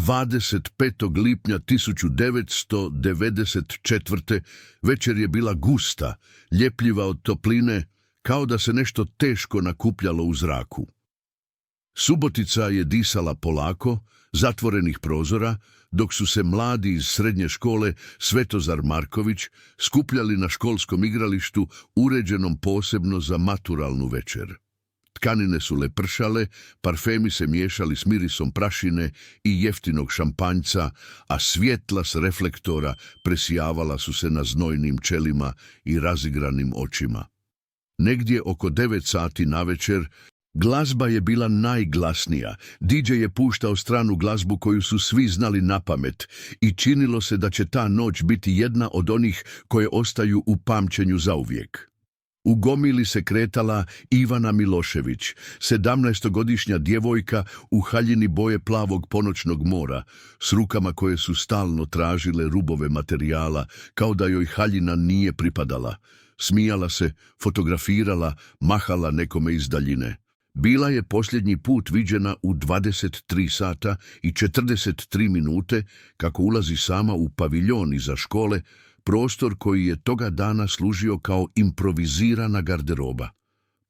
25. lipnja 1994. večer je bila gusta, ljepljiva od topline, kao da se nešto teško nakupljalo u zraku. Subotica je disala polako, zatvorenih prozora, dok su se mladi iz srednje škole Svetozar Marković skupljali na školskom igralištu uređenom posebno za maturalnu večer. Tkanine su lepršale, parfemi se miješali s mirisom prašine i jeftinog šampanjca, a svjetla s reflektora presijavala su se na znojnim čelima i razigranim očima. Negdje oko 9 sati navečer glazba je bila najglasnija. DJ je puštao stranu glazbu koju su svi znali napamet i činilo se da će ta noć biti jedna od onih koje ostaju u pamćenju zauvijek. U gomili se kretala Ivana Milošević, 17-godišnja djevojka u haljini boje plavog ponoćnog mora, s rukama koje su stalno tražile rubove materijala, kao da joj haljina nije pripadala. Smijala se, fotografirala, mahala nekome iz daljine. Bila je posljednji put viđena u 23 sata i 43 minute kako ulazi sama u paviljon iza škole, prostor koji je toga dana služio kao improvizirana garderoba.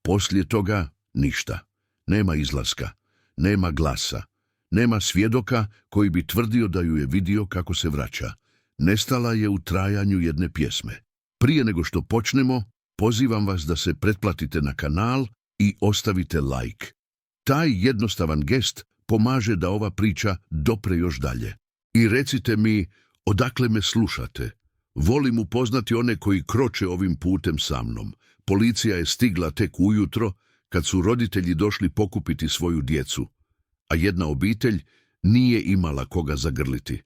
Poslije toga ništa. Nema izlaska, nema glasa, nema svjedoka koji bi tvrdio da ju je vidio kako se vraća. Nestala je u trajanju jedne pjesme. Prije nego što počnemo, pozivam vas da se pretplatite na kanal i ostavite like. Taj jednostavan gest pomaže da ova priča dopre još dalje. I recite mi odakle me slušate. Volim upoznati one koji kroče ovim putem sa mnom. Policija je stigla tek ujutro kad su roditelji došli pokupiti svoju djecu, a jedna obitelj nije imala koga zagrliti.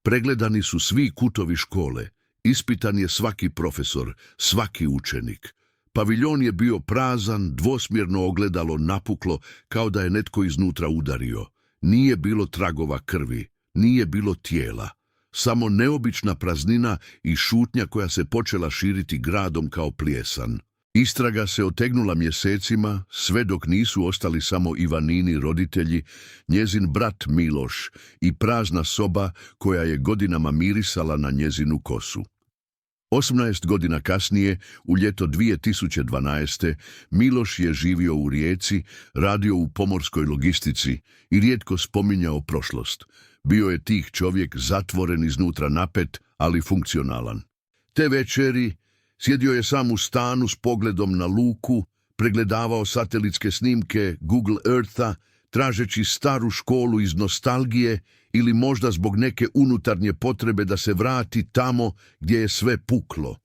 Pregledani su svi kutovi škole, ispitan je svaki profesor, svaki učenik. Paviljon je bio prazan, dvosmjerno ogledalo napuklo kao da je netko iznutra udario. Nije bilo tragova krvi, nije bilo tijela. Samo neobična praznina i šutnja koja se počela širiti gradom kao plijesan. Istraga se otegnula mjesecima, sve dok nisu ostali samo Ivanini roditelji, njezin brat Miloš i prazna soba koja je godinama mirisala na njezinu kosu. 18 godina kasnije, u ljeto 2012. Miloš je živio u Rijeci, radio u pomorskoj logistici i rijetko spominjao prošlost. Bio je tih čovjek zatvoren iznutra napet, ali funkcionalan. Te večeri sjedio je sam u stanu s pogledom na luku, pregledavao satelitske snimke Google Eartha, tražeći staru školu iz nostalgije ili možda zbog neke unutarnje potrebe da se vrati tamo gdje je sve puklo.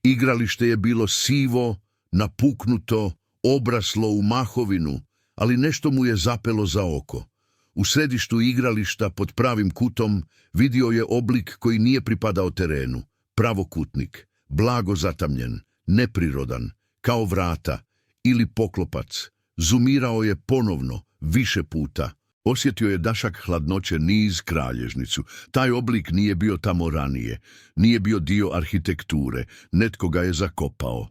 Igralište je bilo sivo, napuknuto, obraslo u mahovinu, ali nešto mu je zapelo za oko. U središtu igrališta pod pravim kutom vidio je oblik koji nije pripadao terenu, pravokutnik, blago zatamljen, neprirodan, kao vrata ili poklopac. Zumirao je ponovno, više puta. Osjetio je dašak hladnoće niz kralježnicu. Taj oblik nije bio tamo ranije, nije bio dio arhitekture, netko ga je zakopao.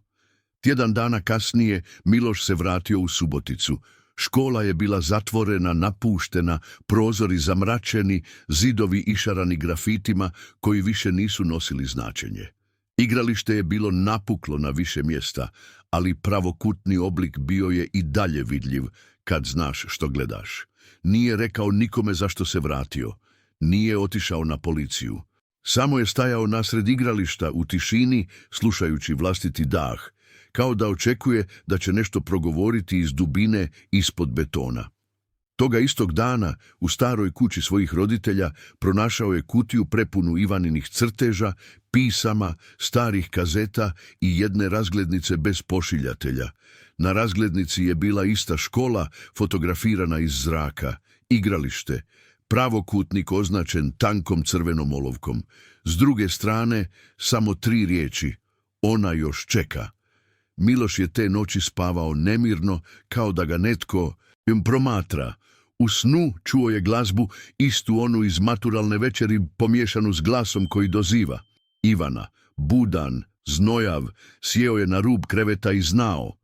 Tjedan dana kasnije Miloš se vratio u Suboticu. Škola je bila zatvorena, napuštena, prozori zamračeni, zidovi išarani grafitima koji više nisu nosili značenje. Igralište je bilo napuklo na više mjesta, ali pravokutni oblik bio je i dalje vidljiv kad znaš što gledaš. Nije rekao nikome zašto se vratio, nije otišao na policiju. Samo je stajao nasred igrališta u tišini, slušajući vlastiti dah, kao da očekuje da će nešto progovoriti iz dubine ispod betona. Toga istog dana u staroj kući svojih roditelja pronašao je kutiju prepunu Ivaninih crteža, pisama, starih kazeta i jedne razglednice bez pošiljatelja. Na razglednici je bila ista škola fotografirana iz zraka, igralište, pravokutnik označen tankom crvenom olovkom. S druge strane samo 3 riječi: ona još čeka. Miloš je te noći spavao nemirno, kao da ga netko promatra. U snu čuo je glazbu, istu onu iz maturalne večeri, pomiješanu s glasom koji doziva. Ivana, budan, znojav, sjeo je na rub kreveta i znao.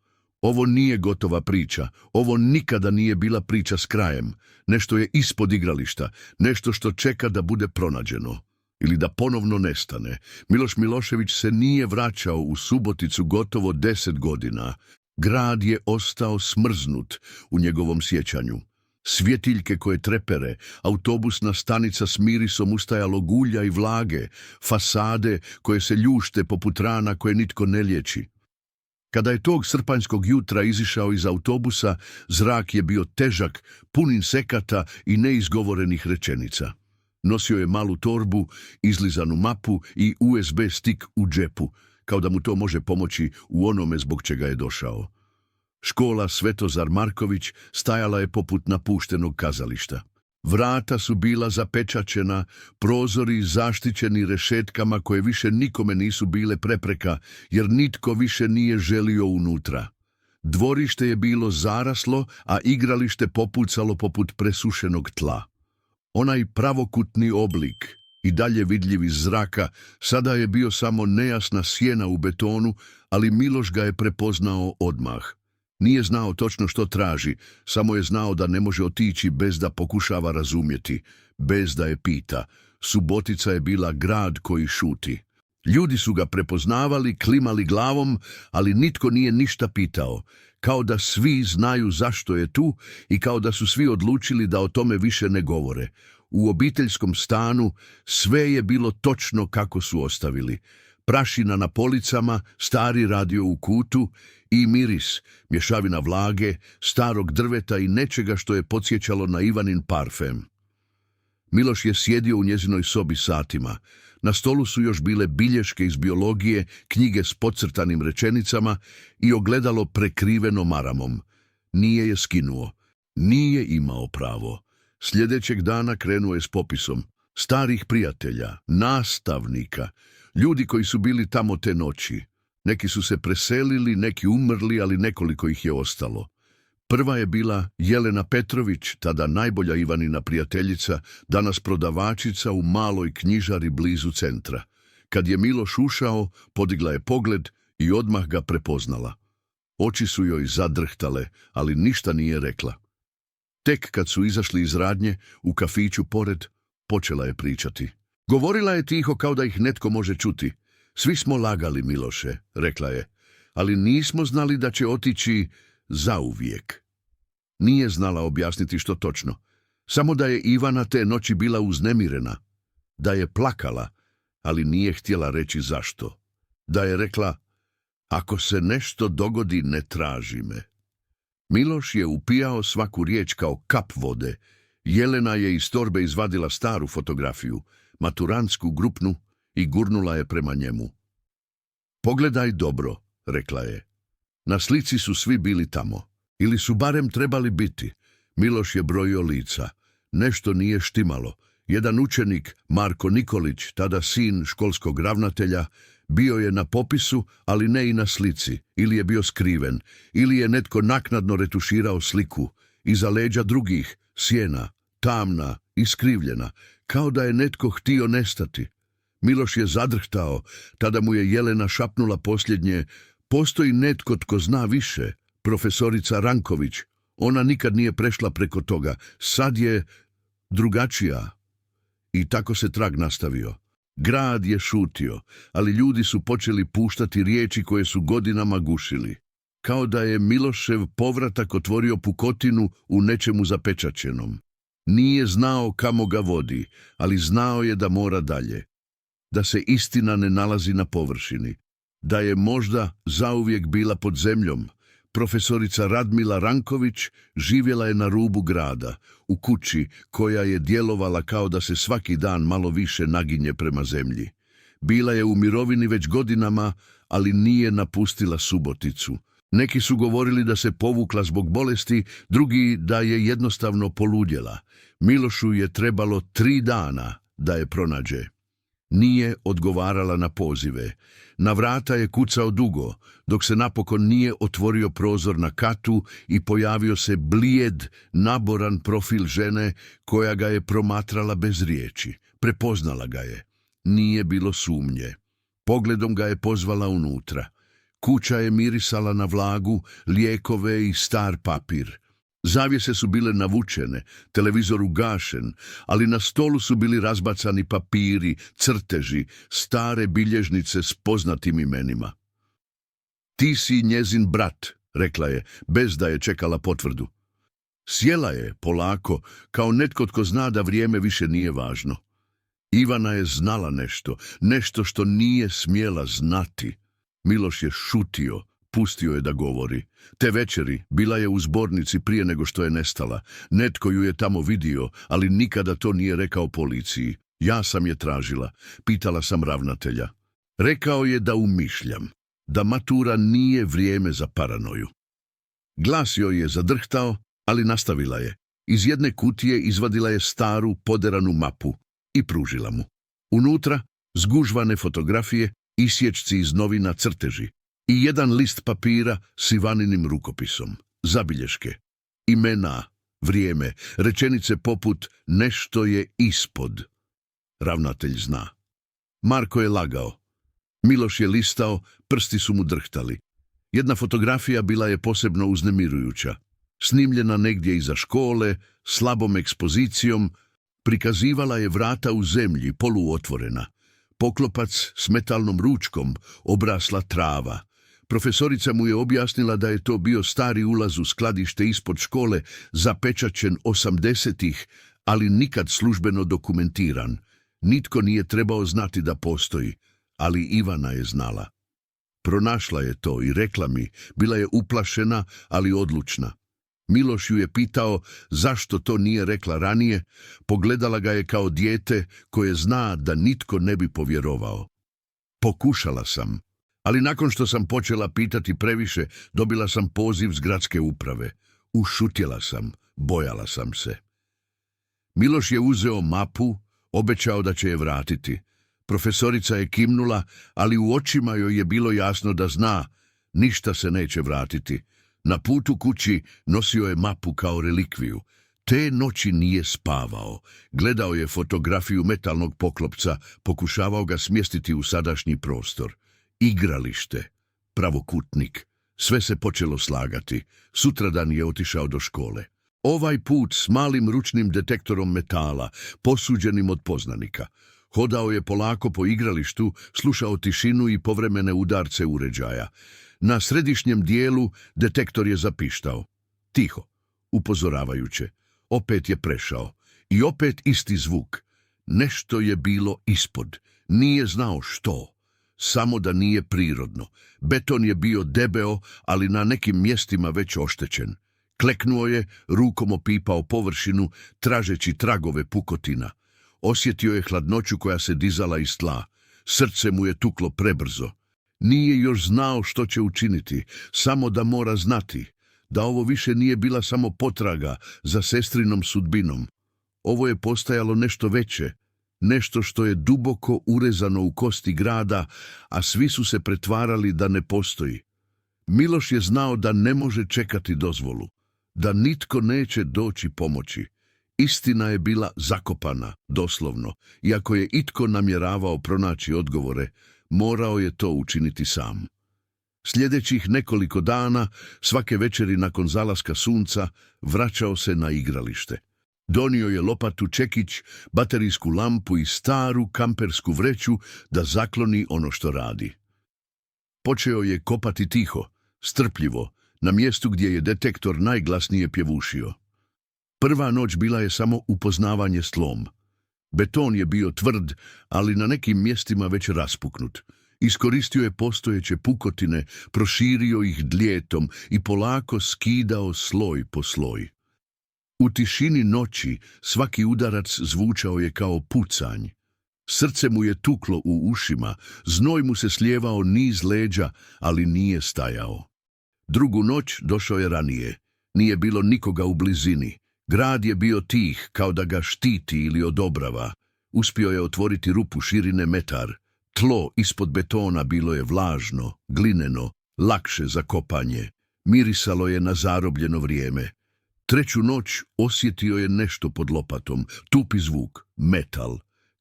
Ovo nije gotova priča, ovo nikada nije bila priča s krajem. Nešto je ispod igrališta, nešto što čeka da bude pronađeno. Ili da ponovno nestane. Miloš Milošević se nije vraćao u Suboticu gotovo 10 godina. Grad je ostao smrznut u njegovom sjećanju. Svjetiljke koje trepere, autobusna stanica s mirisom ustajalo ulja i vlage, fasade koje se ljušte poput rana koje nitko ne liječi. Kada je tog srpanjskog jutra izišao iz autobusa, zrak je bio težak, pun insekata i neizgovorenih rečenica. Nosio je malu torbu, izlizanu mapu i USB stik u džepu, kao da mu to može pomoći u onome zbog čega je došao. Škola Svetozar Marković stajala je poput napuštenog kazališta. Vrata su bila zapečaćena, prozori zaštićeni rešetkama koje više nikome nisu bile prepreka, jer nitko više nije želio unutra. Dvorište je bilo zaraslo, a igralište popucalo poput presušenog tla. Onaj pravokutni oblik, i dalje vidljiv iz zraka, sada je bio samo nejasna sjena u betonu, ali Miloš ga je prepoznao odmah. Nije znao točno što traži, samo je znao da ne može otići bez da pokušava razumjeti, bez da je pita. Subotica je bila grad koji šuti. Ljudi su ga prepoznavali, klimali glavom, ali nitko nije ništa pitao, kao da svi znaju zašto je tu i kao da su svi odlučili da o tome više ne govore. U obiteljskom stanu sve je bilo točno kako su ostavili. Prašina na policama, stari radio u kutu i miris, mješavina vlage, starog drveta i nečega što je podsjećalo na Ivanin parfem. Miloš je sjedio u njezinoj sobi satima. Na stolu su još bile bilješke iz biologije, knjige s podcrtanim rečenicama i ogledalo prekriveno maramom. Nije je skinuo. Nije imao pravo. Sljedećeg dana krenuo je s popisom starih prijatelja, nastavnika, ljudi koji su bili tamo te noći. Neki su se preselili, neki umrli, ali nekoliko ih je ostalo. Prva je bila Jelena Petrović, tada najbolja Ivanina prijateljica, danas prodavačica u maloj knjižari blizu centra. Kad je Miloš ušao, podigla je pogled i odmah ga prepoznala. Oči su joj zadrhtale, ali ništa nije rekla. Tek kad su izašli iz radnje, u kafiću pored, počela je pričati. Govorila je tiho kao da ih netko može čuti. Svi smo lagali, Miloše, rekla je, ali nismo znali da će otići zauvijek. Nije znala objasniti što točno, samo da je Ivana te noći bila uznemirena, da je plakala, ali nije htjela reći zašto. Da je rekla, ako se nešto dogodi, ne traži me. Miloš je upijao svaku riječ kao kap vode. Jelena je iz torbe izvadila staru fotografiju, maturantsku grupnu, i gurnula je prema njemu. Pogledaj dobro, rekla je. Na slici su svi bili tamo. Ili su barem trebali biti. Miloš je brojio lica. Nešto nije štimalo. Jedan učenik, Marko Nikolić, tada sin školskog ravnatelja, bio je na popisu, ali ne i na slici. Ili je bio skriven. Ili je netko naknadno retuširao sliku. Iza leđa drugih, sjena, tamna, iskrivljena, kao da je netko htio nestati. Miloš je zadrhtao, tada mu je Jelena šapnula posljednje, postoji netko tko zna više, profesorica Ranković. Ona nikad nije prešla preko toga, sad je drugačija. I tako se trag nastavio. Grad je šutio, ali ljudi su počeli puštati riječi koje su godinama gušili. Kao da je Milošev povratak otvorio pukotinu u nečemu zapečaćenom. Nije znao kamo ga vodi, ali znao je da mora dalje. Da se istina ne nalazi na površini. Da je možda zauvijek bila pod zemljom. Profesorica Radmila Ranković živjela je na rubu grada, u kući koja je djelovala kao da se svaki dan malo više naginje prema zemlji. Bila je u mirovini već godinama, ali nije napustila Suboticu. Neki su govorili da se povukla zbog bolesti, drugi da je jednostavno poludjela. Milošu je trebalo 3 dana da je pronađe. Nije odgovarala na pozive. Na vrata je kucao dugo, dok se napokon nije otvorio prozor na katu i pojavio se blijed, naboran profil žene koja ga je promatrala bez riječi. Prepoznala ga je. Nije bilo sumnje. Pogledom ga je pozvala unutra. Kuća je mirisala na vlagu, lijekove i star papir. Zavjese su bile navučene, televizor ugašen, ali na stolu su bili razbacani papiri, crteži, stare bilježnice s poznatim imenima. Ti si njezin brat, rekla je, bez da je čekala potvrdu. Sjela je, polako, kao netko tko zna da vrijeme više nije važno. Ivana je znala nešto što nije smjela znati. Miloš je šutio, pustio je da govori. Te večeri bila je u zbornici prije nego što je nestala. Netko ju je tamo vidio, ali nikada to nije rekao policiji. Ja sam je tražila, pitala sam ravnatelja. Rekao je da umišljam, da matura nije vrijeme za paranoju. Glas joj je zadrhtao, ali nastavila je. Iz jedne kutije izvadila je staru, poderanu mapu i pružila mu. Unutra zgužvane fotografije, isječci iz novina, crteži i jedan list papira s Ivaninim rukopisom, zabilješke, imena, vrijeme, rečenice poput nešto je ispod. Ravnatelj zna. Marko je lagao. Miloš je listao, prsti su mu drhtali. Jedna fotografija bila je posebno uznemirujuća. Snimljena negdje iza škole, slabom ekspozicijom, prikazivala je vrata u zemlji, poluotvorena. Poklopac s metalnom ručkom, obrasla trava. Profesorica mu je objasnila da je to bio stari ulaz u skladište ispod škole, zapečaćen 80-ih, ali nikad službeno dokumentiran. Nitko nije trebao znati da postoji, ali Ivana je znala. Pronašla je to i rekla mi, bila je uplašena, ali odlučna. Miloš ju je pitao zašto to nije rekla ranije, pogledala ga je kao dijete koje zna da nitko ne bi povjerovao. Pokušala sam, ali nakon što sam počela pitati previše, dobila sam poziv s gradske uprave. Ušutjela sam, bojala sam se. Miloš je uzeo mapu, obećao da će je vratiti. Profesorica je kimnula, ali u očima joj je bilo jasno da zna, ništa se neće vratiti. Na putu kući nosio je mapu kao relikviju. Te noći nije spavao. Gledao je fotografiju metalnog poklopca, pokušavao ga smjestiti u sadašnji prostor. Igralište, pravokutnik. Sve se počelo slagati. Sutradan je otišao do škole. Ovaj put s malim ručnim detektorom metala, posuđenim od poznanika. Hodao je polako po igralištu, slušao tišinu i povremene udarce uređaja. Na središnjem dijelu detektor je zapištao. Tiho, upozoravajuće. Opet je prešao. I opet isti zvuk. Nešto je bilo ispod. Nije znao što. Samo da nije prirodno. Beton je bio debeo, ali na nekim mjestima već oštećen. Kleknuo je, rukom opipao površinu, tražeći tragove pukotina. Osjetio je hladnoću koja se dizala iz tla. Srce mu je tuklo prebrzo. Nije još znao što će učiniti, samo da mora znati, da ovo više nije bila samo potraga za sestrinom sudbinom. Ovo je postajalo nešto veće, nešto što je duboko urezano u kosti grada, a svi su se pretvarali da ne postoji. Miloš je znao da ne može čekati dozvolu, da nitko neće doći pomoći. Istina je bila zakopana, doslovno, iako je itko namjeravao pronaći odgovore, morao je to učiniti sam. Sljedećih nekoliko dana, svake večeri nakon zalaska sunca, vraćao se na igralište. Donio je lopatu, čekić, baterijsku lampu i staru kampersku vreću da zakloni ono što radi. Počeo je kopati tiho, strpljivo, na mjestu gdje je detektor najglasnije pjevušio. Prva noć bila je samo upoznavanje s tlom. Beton je bio tvrd, ali na nekim mjestima već raspuknut. Iskoristio je postojeće pukotine, proširio ih dljetom i polako skidao sloj po sloj. U tišini noći svaki udarac zvučao je kao pucanj. Srce mu je tuklo u ušima, znoj mu se slijevao niz leđa, ali nije stajao. Drugu noć došao je ranije. Nije bilo nikoga u blizini. Grad je bio tih, kao da ga štiti ili odobrava. Uspio je otvoriti rupu širine metar. Tlo ispod betona bilo je vlažno, glineno, lakše za kopanje. Mirisalo je na zarobljeno vrijeme. Treću noć osjetio je nešto pod lopatom, tupi zvuk, metal.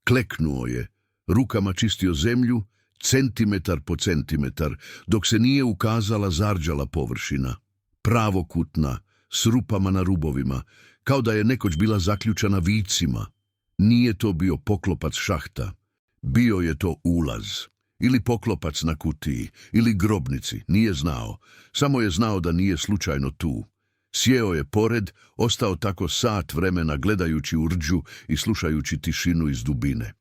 Kleknuo je, rukama čistio zemlju, centimetar po centimetar, dok se nije ukazala zarđala površina. Pravokutna, s rupama na rubovima, kao da je nekoć bila zaključana vicima. Nije to bio poklopac šahta, bio je to ulaz. Ili poklopac na kutiji, ili grobnici, nije znao. Samo je znao da nije slučajno tu. Sjeo je pored, ostao tako sat vremena gledajući u rđu i slušajući tišinu iz dubine.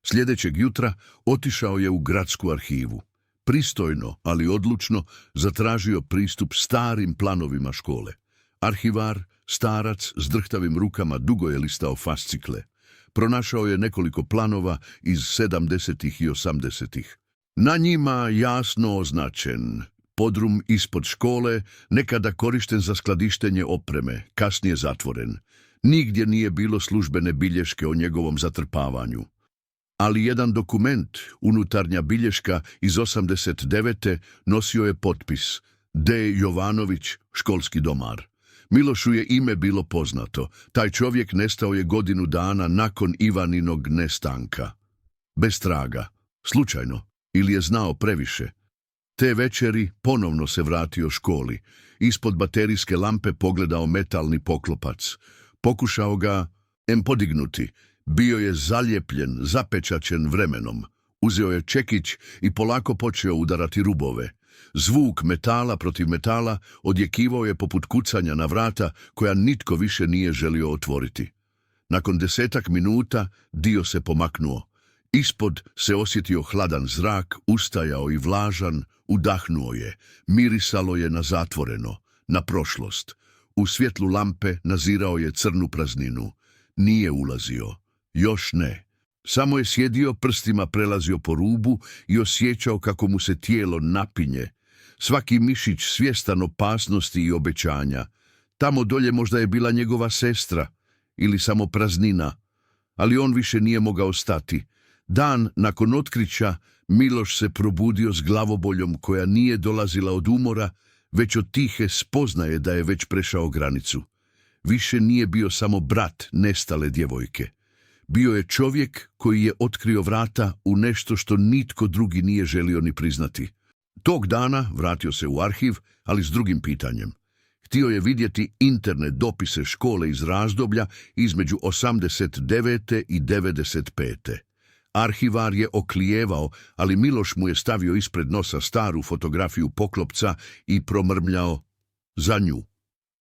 Sljedećeg jutra otišao je u gradsku arhivu. Pristojno, ali odlučno, zatražio pristup starim planovima škole. Arhivar, starac s drhtavim rukama, dugo je listao fascikle. Pronašao je nekoliko planova iz 70. i 80. Na njima jasno označen podrum ispod škole, nekada korišten za skladištenje opreme, kasnije zatvoren. Nigdje nije bilo službene bilješke o njegovom zatrpavanju. Ali jedan dokument, unutarnja bilješka iz 89. nosio je potpis D. Jovanović, školski domar. Milošu je ime bilo poznato. Taj čovjek nestao je godinu dana nakon Ivaninog nestanka. Bez traga, slučajno, ili je znao previše. Te večeri ponovno se vratio školi. Ispod baterijske lampe pogledao metalni poklopac. Pokušao ga podignuti. Bio je zaljepljen, zapečaćen vremenom. Uzeo je čekić i polako počeo udarati rubove. Zvuk metala protiv metala odjekivao je poput kucanja na vrata koja nitko više nije želio otvoriti. Nakon 10 minuta dio se pomaknuo. Ispod se osjetio hladan zrak, ustajao i vlažan, udahnuo je. Mirisalo je na zatvoreno, na prošlost. U svjetlu lampe nazirao je crnu prazninu. Nije ulazio. Još ne. Samo je sjedio, prstima prelazio po rubu i osjećao kako mu se tijelo napinje. Svaki mišić svjestan opasnosti i obećanja. Tamo dolje možda je bila njegova sestra ili samo praznina, ali on više nije mogao stati. Dan nakon otkrića Miloš se probudio s glavoboljom koja nije dolazila od umora, već od tihe spoznaje da je već prešao granicu. Više nije bio samo brat nestale djevojke. Bio je čovjek koji je otkrio vrata u nešto što nitko drugi nije želio ni priznati. Tog dana vratio se u arhiv, ali s drugim pitanjem. Htio je vidjeti interne dopise škole iz razdoblja između 89. i 95. Arhivar je oklijevao, ali Miloš mu je stavio ispred nosa staru fotografiju poklopca i promrmljao za nju.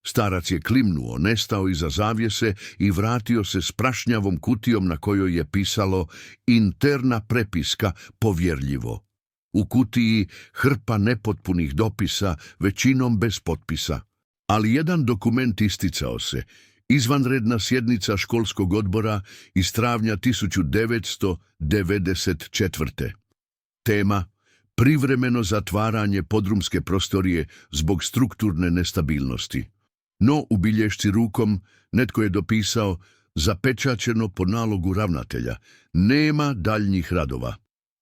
Starac je klimnuo, nestao iza zavjese i vratio se s prašnjavom kutijom na kojoj je pisalo interna prepiska povjerljivo. U kutiji hrpa nepotpunih dopisa, većinom bez potpisa. Ali jedan dokument isticao se. Izvanredna sjednica školskog odbora iz travnja 1994. Tema: privremeno zatvaranje podrumske prostorije zbog strukturne nestabilnosti. No u bilješci rukom netko je dopisao: zapečaćeno po nalogu ravnatelja. Nema daljnjih radova.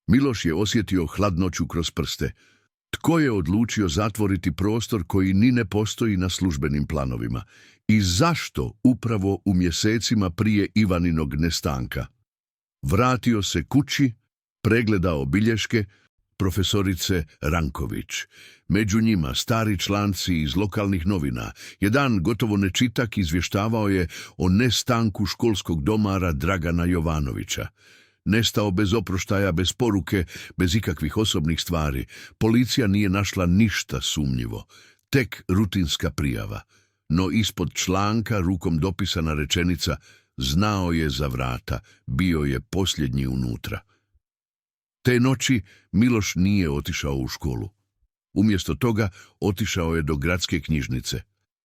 Miloš je osjetio hladnoću kroz prste. Tko je odlučio zatvoriti prostor koji ni ne postoji na službenim planovima? I zašto upravo u mjesecima prije Ivaninog nestanka? Vratio se kući, pregledao bilješke profesorice Ranković. Među njima stari članci iz lokalnih novina. Jedan gotovo nečitak izvještavao je o nestanku školskog domara Dragana Jovanovića. Nestao bez oproštaja, bez poruke, bez ikakvih osobnih stvari. Policija nije našla ništa sumnjivo. Tek rutinska prijava. No ispod članka rukom dopisana rečenica: znao je za vrata, bio je posljednji unutra. Te noći Miloš nije otišao u školu. Umjesto toga otišao je do gradske knjižnice.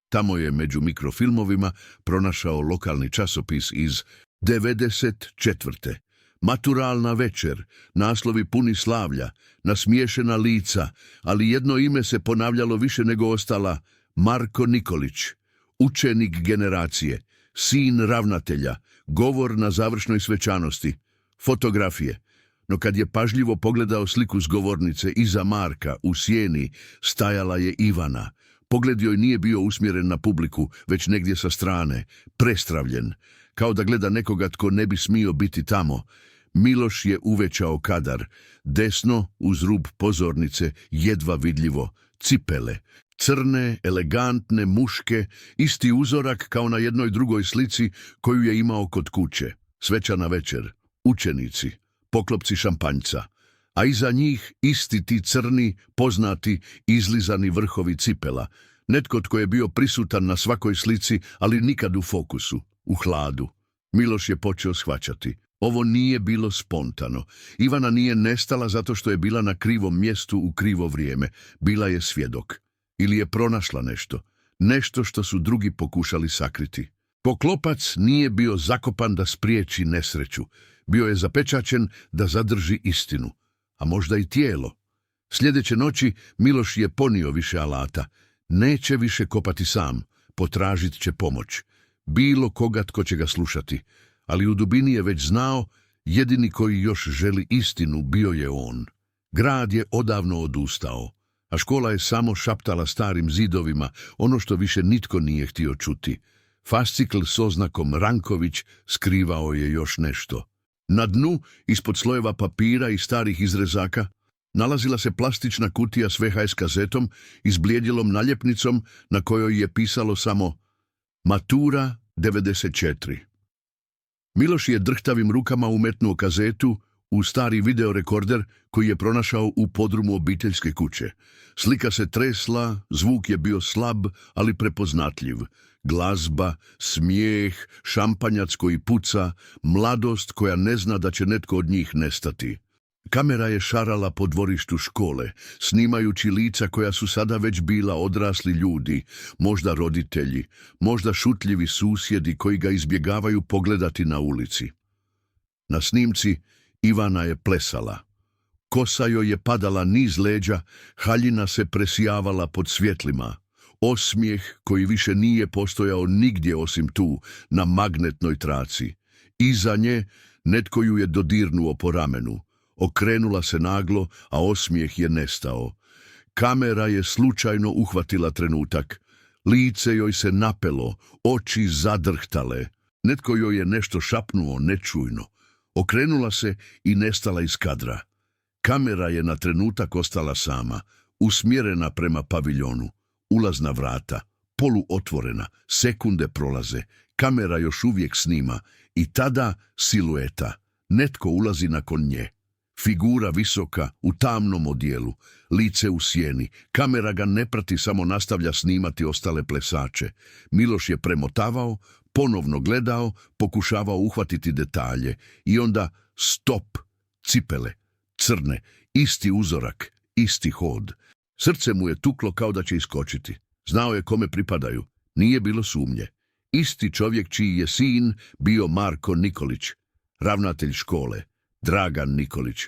Tamo je među mikrofilmovima pronašao lokalni časopis iz 94. Maturalna večer, naslovi puni slavlja, nasmiješena lica, ali jedno ime se ponavljalo više nego ostala: Marko Nikolić, učenik generacije, sin ravnatelja, govor na završnoj svečanosti, fotografije. No kad je pažljivo pogledao sliku s govornice, iza Marka, u sjeni, stajala je Ivana. Pogled joj nije bio usmjeren na publiku, već negdje sa strane, prestravljen, kao da gleda nekoga tko ne bi smio biti tamo. Miloš je uvećao kadar. Desno, uz rub pozornice, jedva vidljivo, cipele. Crne, elegantne, muške, isti uzorak kao na jednoj drugoj slici koju je imao kod kuće. Svečana večer, učenici, poklopci šampanjca. A iza njih isti ti crni, poznati, izlizani vrhovi cipela. Netko tko je bio prisutan na svakoj slici, ali nikad u fokusu, u hladu. Miloš je počeo shvaćati. Ovo nije bilo spontano. Ivana nije nestala zato što je bila na krivom mjestu u krivo vrijeme. Bila je svjedok. Ili je pronašla nešto. Nešto što su drugi pokušali sakriti. Poklopac nije bio zakopan da spriječi nesreću. Bio je zapečaćen da zadrži istinu. A možda i tijelo. Sljedeće noći Miloš je ponio više alata. Neće više kopati sam. Potražit će pomoć. Bilo koga tko će ga slušati. Ali u dubini je već znao, jedini koji još želi istinu bio je on. Grad je odavno odustao, a škola je samo šaptala starim zidovima ono što više nitko nije htio čuti. Fascikl s oznakom Ranković skrivao je još nešto. Na dnu, ispod slojeva papira i starih izrezaka, nalazila se plastična kutija s VHS kazetom i s blijedjelom naljepnicom na kojoj je pisalo samo Matura 94. Miloš je drhtavim rukama umetnuo kazetu u stari videorekorder koji je pronašao u podrumu obiteljske kuće. Slika se tresla, zvuk je bio slab, ali prepoznatljiv. Glazba, smijeh, šampanjac koji puca, mladost koja ne zna da će netko od njih nestati. Kamera je šarala po dvorištu škole, snimajući lica koja su sada već bila odrasli ljudi, možda roditelji, možda šutljivi susjedi koji ga izbjegavaju pogledati na ulici. Na snimci Ivana je plesala. Kosa joj je padala niz leđa, haljina se presijavala pod svjetlima. Osmijeh koji više nije postojao nigdje osim tu, na magnetnoj traci. Iza nje netko ju je dodirnuo po ramenu. Okrenula se naglo, a osmijeh je nestao. Kamera je slučajno uhvatila trenutak. Lice joj se napelo, oči zadrhtale. Netko joj je nešto šapnuo nečujno. Okrenula se i nestala iz kadra. Kamera je na trenutak ostala sama, usmjerena prema paviljonu. Ulazna vrata, poluotvorena, sekunde prolaze. Kamera još uvijek snima i tada silueta. Netko ulazi nakon nje. Figura visoka, u tamnom odijelu, lice u sjeni. Kamera ga ne prati, samo nastavlja snimati ostale plesače. Miloš je premotavao, ponovno gledao, pokušavao uhvatiti detalje. I onda stop, cipele, crne, isti uzorak, isti hod. Srce mu je tuklo kao da će iskočiti. Znao je kome pripadaju. Nije bilo sumnje. Isti čovjek čiji je sin bio Marko Nikolić, ravnatelj škole. Dragan Nikolić.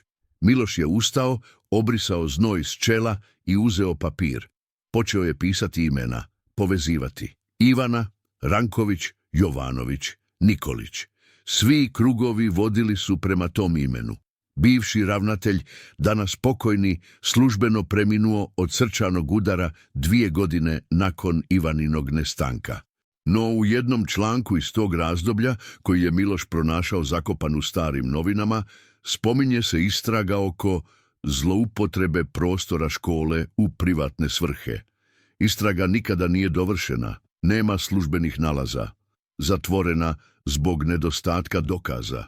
Miloš je ustao, obrisao znoj s čela i uzeo papir. Počeo je pisati imena, povezivati. Ivana, Ranković, Jovanović, Nikolić. Svi krugovi vodili su prema tom imenu. Bivši ravnatelj, danas pokojni, službeno preminuo od srčanog udara 2 godine nakon Ivaninog nestanka. No u jednom članku iz tog razdoblja, koji je Miloš pronašao zakopan u starim novinama, spominje se istraga oko zloupotrebe prostora škole u privatne svrhe. Istraga nikada nije dovršena, nema službenih nalaza, zatvorena zbog nedostatka dokaza.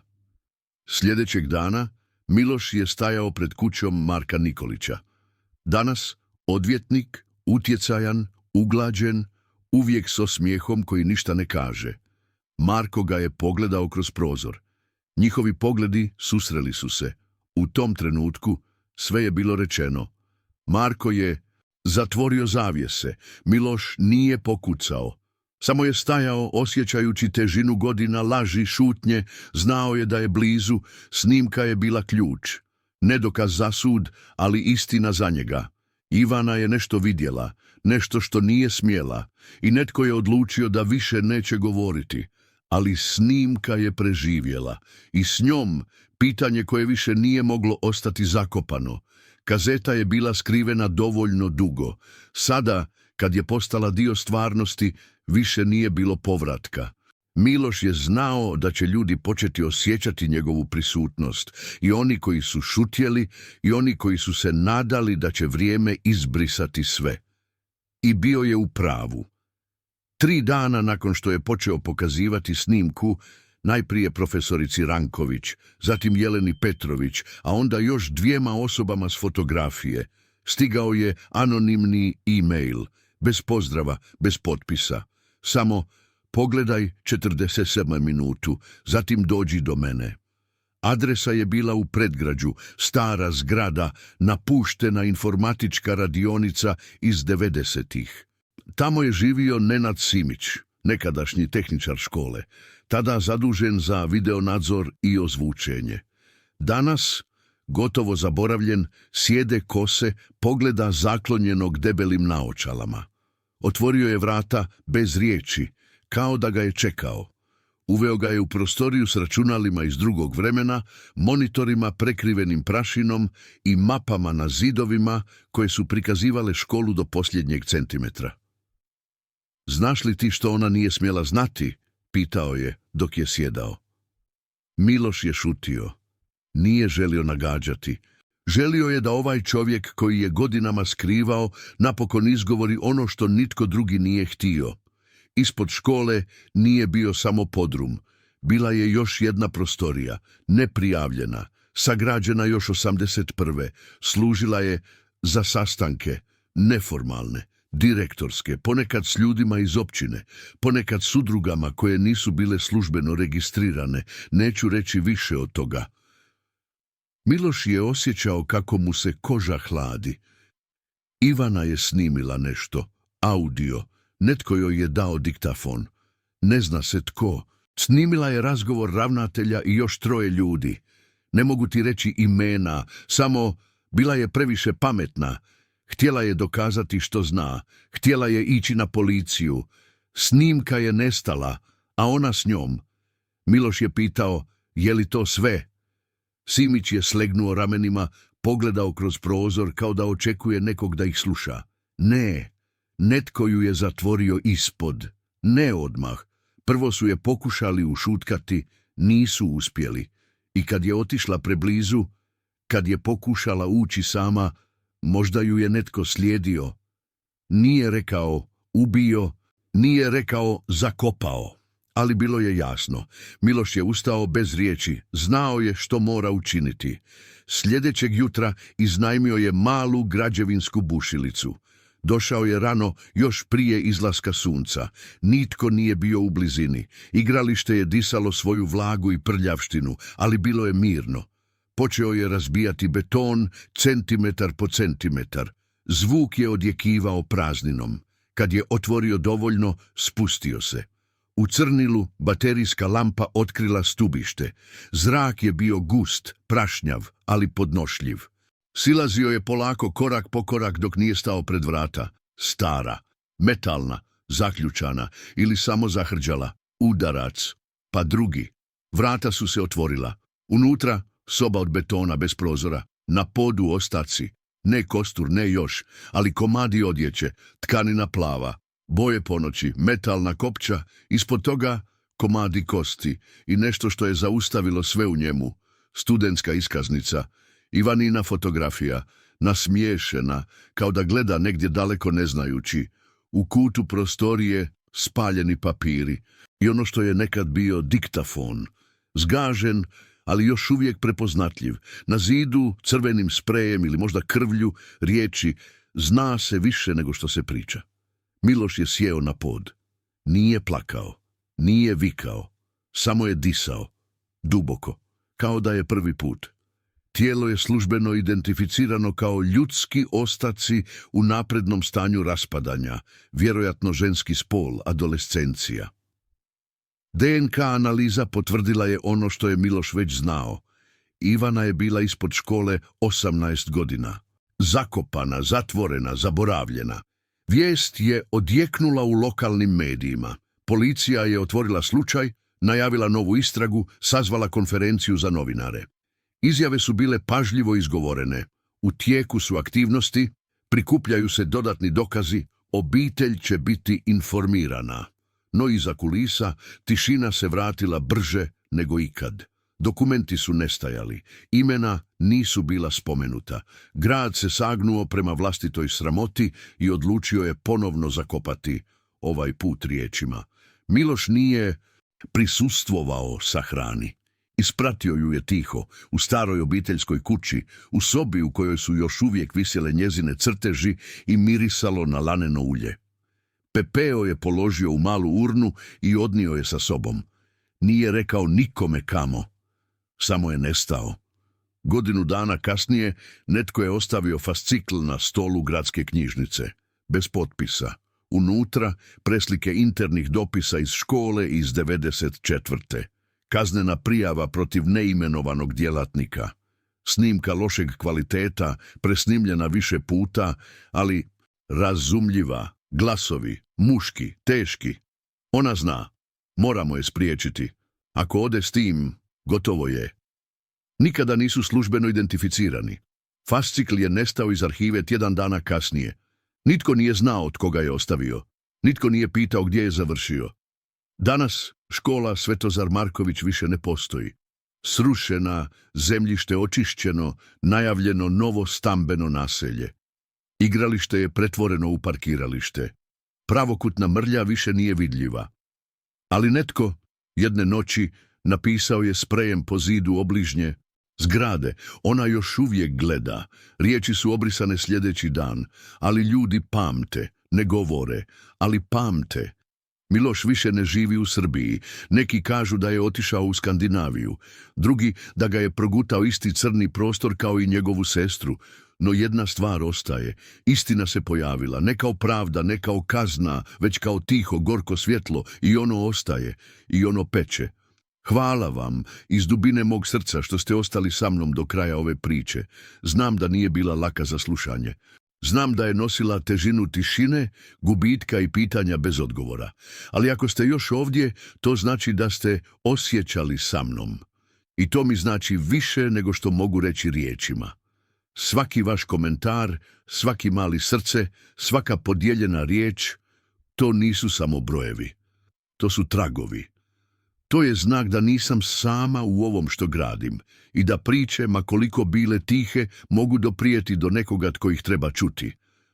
Sljedećeg dana Miloš je stajao pred kućom Marka Nikolića. Danas odvjetnik, utjecajan, uglađen, uvijek s osmijehom koji ništa ne kaže. Marko ga je pogledao kroz prozor. Njihovi pogledi susreli su se. U tom trenutku sve je bilo rečeno. Marko je zatvorio zavjese. Miloš nije pokucao. Samo je stajao osjećajući težinu godina laži, šutnje, znao je da je blizu, snimka je bila ključ. Ne dokaz za sud, ali istina za njega. Ivana je nešto vidjela, nešto što nije smjela, i netko je odlučio da više neće govoriti. Ali snimka je preživjela i s njom pitanje koje više nije moglo ostati zakopano. Kazeta je bila skrivena dovoljno dugo. Sada, kad je postala dio stvarnosti, više nije bilo povratka. Miloš je znao da će ljudi početi osjećati njegovu prisutnost, i oni koji su šutjeli i oni koji su se nadali da će vrijeme izbrisati sve. I bio je u pravu. 3 dana nakon što je počeo pokazivati snimku, najprije profesorici Ranković, zatim Jeleni Petrović, a onda još 2 osobama s fotografije, stigao je anonimni e-mail, bez pozdrava, bez potpisa. Samo: pogledaj 47 minutu, zatim dođi do mene. Adresa je bila u predgrađu, stara zgrada, napuštena informatička radionica iz 90-ih. Tamo je živio Nenad Simić, nekadašnji tehničar škole, tada zadužen za videonadzor i ozvučenje. Danas, gotovo zaboravljen, sjede kose, pogleda zaklonjenog debelim naočalama. Otvorio je vrata bez riječi, kao da ga je čekao. Uveo ga je u prostoriju s računalima iz drugog vremena, monitorima prekrivenim prašinom i mapama na zidovima koje su prikazivale školu do posljednjeg centimetra. Znaš li ti što ona nije smjela znati? Pitao je dok je sjedao. Miloš je šutio. Nije želio nagađati. Želio je da ovaj čovjek koji je godinama skrivao napokon izgovori ono što nitko drugi nije htio. Ispod škole nije bio samo podrum. Bila je još jedna prostorija, neprijavljena, sagrađena još 81. Služila je za sastanke, neformalne, direktorske, ponekad s ljudima iz općine, ponekad s udrugama koje nisu bile službeno registrirane, neću reći više od toga. Miloš je osjećao kako mu se koža hladi. Ivana je snimila nešto, audio, netko joj je dao diktafon. Ne zna se tko. Snimila je razgovor ravnatelja i još 3 ljudi. Ne mogu ti reći imena, samo bila je previše pametna. Htjela je dokazati što zna, htjela je ići na policiju. Snimka je nestala, a ona s njom. Miloš je pitao: je li to sve? Simić je slegnuo ramenima, pogledao kroz prozor kao da očekuje nekog da ih sluša. Ne, netko ju je zatvorio ispod. Ne odmah. Prvo su je pokušali ušutkati, nisu uspjeli. I kad je otišla preblizu, kad je pokušala ući sama, možda ju je netko slijedio. Nije rekao ubio, nije rekao zakopao. Ali bilo je jasno. Miloš je ustao bez riječi, znao je što mora učiniti. Sljedećeg jutra iznajmio je malu građevinsku bušilicu. Došao je rano, još prije izlaska sunca. Nitko nije bio u blizini. Igralište je disalo svoju vlagu i prljavštinu, ali bilo je mirno. Počeo je razbijati beton, centimetar po centimetar. Zvuk je odjekivao prazninom. Kad je otvorio dovoljno, spustio se. U crnilu baterijska lampa otkrila stubište. Zrak je bio gust, prašnjav, ali podnošljiv. Silazio je polako, korak po korak, dok nije stao pred vrata. Stara, metalna, zaključana ili samo zahrđala. Udarac, pa drugi. Vrata su se otvorila. Unutra soba od betona bez prozora. Na podu ostaci. Ne kostur, ne još, ali komadi odjeće, tkanina plava. Boje ponoći, metalna kopča, ispod toga komadi kosti i nešto što je zaustavilo sve u njemu. Studentska iskaznica, Ivanina fotografija, nasmiješena, kao da gleda negdje daleko ne znajući. U kutu prostorije spaljeni papiri i ono što je nekad bio diktafon. Zgažen, ali još uvijek prepoznatljiv. Na zidu crvenim sprejem ili možda krvlju riječi: zna se više nego što se priča. Miloš je sjeo na pod. Nije plakao, nije vikao, samo je disao, duboko, kao da je prvi put. Tijelo je službeno identificirano kao ljudski ostaci u naprednom stanju raspadanja, vjerojatno ženski spol, adolescencija. DNK analiza potvrdila je ono što je Miloš već znao. Ivana je bila ispod škole 18 godina. Zakopana, zatvorena, zaboravljena. Vijest je odjeknula u lokalnim medijima. Policija je otvorila slučaj, najavila novu istragu, sazvala konferenciju za novinare. Izjave su bile pažljivo izgovorene. U tijeku su aktivnosti, prikupljaju se dodatni dokazi, obitelj će biti informirana. No iza kulisa tišina se vratila brže nego ikad. Dokumenti su nestajali, imena nisu bila spomenuta. Grad se sagnuo prema vlastitoj sramoti i odlučio je ponovno zakopati ovaj put riječima. Miloš nije prisustvovao sahrani. Ispratio ju je tiho, u staroj obiteljskoj kući, u sobi u kojoj su još uvijek visjele njezine crteži i mirisalo na laneno ulje. Pepeo je položio u malu urnu i odnio je sa sobom. Nije rekao nikome kamo, samo je nestao. Godinu dana kasnije netko je ostavio fascikl na stolu gradske knjižnice, bez potpisa. Unutra preslike internih dopisa iz škole iz 94. Kaznena prijava protiv neimenovanog djelatnika. Snimka lošeg kvaliteta, presnimljena više puta, ali razumljiva. Glasovi, muški, teški. Ona zna, moramo je spriječiti. Ako ode s tim, gotovo je. Nikada nisu službeno identificirani. Fascikl je nestao iz arhive tjedan dana kasnije. Nitko nije znao od koga je ostavio. Nitko nije pitao gdje je završio. Danas škola Svetozar Marković više ne postoji. Srušena, zemljište očišćeno, najavljeno novo stambeno naselje. Igralište je pretvoreno u parkiralište. Pravokutna mrlja više nije vidljiva. Ali netko, jedne noći, napisao je sprejem po zidu obližnje zgrade. Ona još uvijek gleda. Riječi su obrisane sljedeći dan. Ali ljudi pamte, ne govore, ali pamte. Miloš više ne živi u Srbiji. Neki kažu da je otišao u Skandinaviju. Drugi da ga je progutao isti crni prostor kao i njegovu sestru. No jedna stvar ostaje. Istina se pojavila, ne kao pravda, ne kao kazna, već kao tiho, gorko svjetlo, i ono ostaje, i ono peče. Hvala vam iz dubine mog srca što ste ostali sa mnom do kraja ove priče. Znam da nije bila laka za slušanje. Znam da je nosila težinu tišine, gubitka i pitanja bez odgovora. Ali ako ste još ovdje, to znači da ste osjećali sa mnom. I to mi znači više nego što mogu reći riječima. Svaki vaš komentar, svaki mali srce, svaka podijeljena riječ, to nisu samo brojevi. To su tragovi. To je znak da nisam sama u ovom što gradim i da priče, ma koliko bile tihe, mogu doprijeti do nekoga tko ih treba čuti.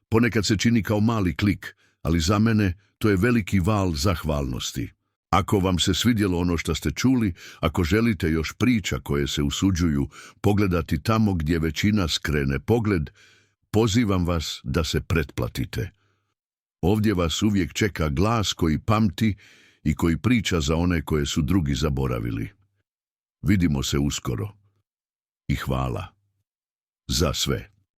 Ponekad se čini kao mali klik, ali za mene to je veliki val zahvalnosti. Ako vam se svidjelo ono što ste čuli, ako želite još priča koje se usuđuju pogledati tamo gdje većina skrene pogled, pozivam vas da se pretplatite. Ovdje vas uvijek čeka glas koji pamti i koji priča za one koje su drugi zaboravili. Vidimo se uskoro. I hvala za sve.